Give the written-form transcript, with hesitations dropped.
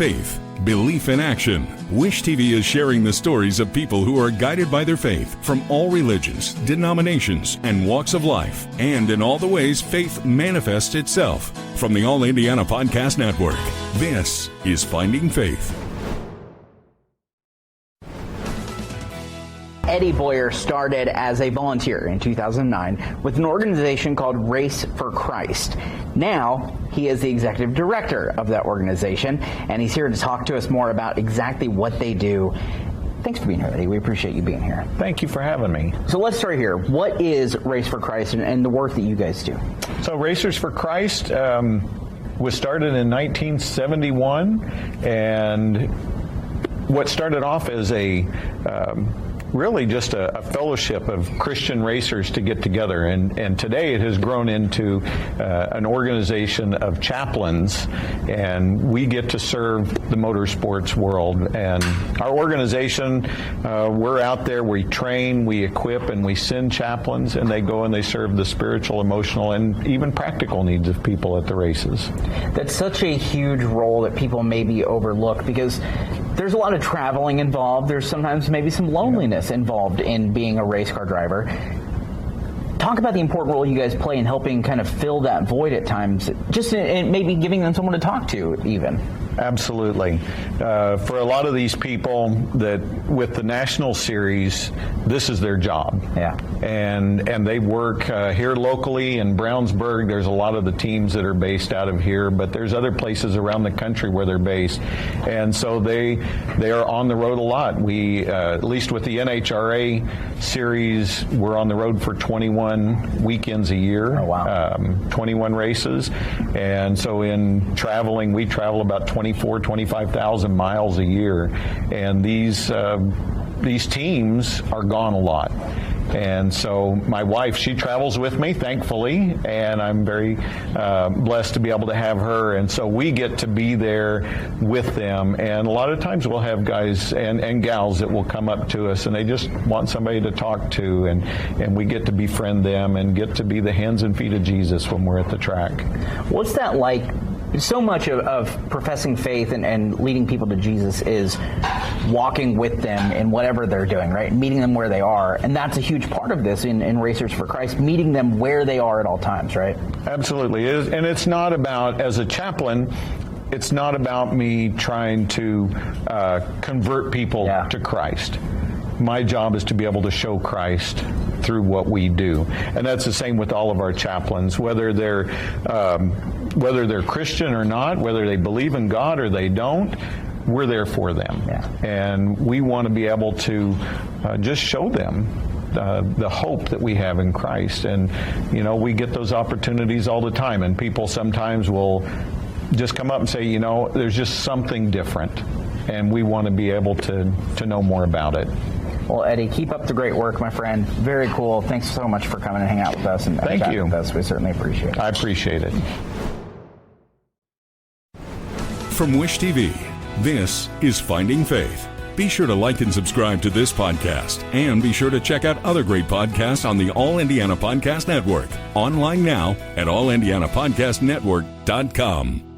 faith, belief in action. Wish TV is sharing the stories of people who are guided by their faith from all religions, denominations, and walks of life, and in all the ways faith manifests itself. From the All Indiana Podcast Network, this is Finding Faith. Eddie Baugher started as a volunteer in 2009 with an organization called Race for Christ. Now, he is the executive director of that organization, and he's here to talk to us more about exactly what they do. Thanks for being here, Eddie. We appreciate you being here. Thank you for having me. So let's start here. What is Race for Christ and the work that you guys do? So Racers for Christ was started in 1971, and what started off as really just a fellowship of Christian racers to get together. And today it has grown into an organization of chaplains, and we get to serve the motorsports world. And our organization, we're out there, we train, we equip, and we send chaplains, and they go and they serve the spiritual, emotional, and even practical needs of people at the races. That's such a huge role that people maybe overlook, because there's a lot of traveling involved. There's sometimes maybe some loneliness involved in being a race car driver. Talk about the important role you guys play in helping kind of fill that void at times, just in maybe giving them someone to talk to even. Absolutely. For a lot of these people that with the national series, this is their job. Yeah. And they work here locally in Brownsburg. There's a lot of the teams that are based out of here, but there's other places around the country where they're based. And so they are on the road a lot. We, at least with the NHRA series, we're on the road for 21 weekends a year. Oh, wow. 21 races. And so in traveling, we travel about 25,000 miles a year, and these teams are gone a lot. And so my wife, she travels with me, thankfully, and I'm very blessed to be able to have her. And so we get to be there with them. And a lot of times we'll have guys and gals that will come up to us, and they just want somebody to talk to. And we get to befriend them and get to be the hands and feet of Jesus when we're at the track. What's that like? So much of professing faith and leading people to Jesus is walking with them in whatever they're doing, right? Meeting them where they are. And that's a huge part of this in Racers for Christ, meeting them where they are at all times, right? Absolutely. And it's not about, as a chaplain, it's not about me trying to convert people to Christ. My job is to be able to show Christ through what we do. And that's the same with all of our chaplains, whether they're Christian or not, whether they believe in God or they don't, we're there for them. Yeah. And we want to be able to just show them the hope that we have in Christ. And, you know, we get those opportunities all the time, and people sometimes will just come up and say, you know, there's just something different, and we want to be able to know more about it. Well, Eddie, keep up the great work, my friend. Very cool. Thanks so much for coming and hanging out with us and chatting with us. We certainly appreciate it. I appreciate it. From Wish TV, this is Finding Faith. Be sure to like and subscribe to this podcast, and be sure to check out other great podcasts on the All Indiana Podcast Network. Online now at allindianapodcastnetwork.com.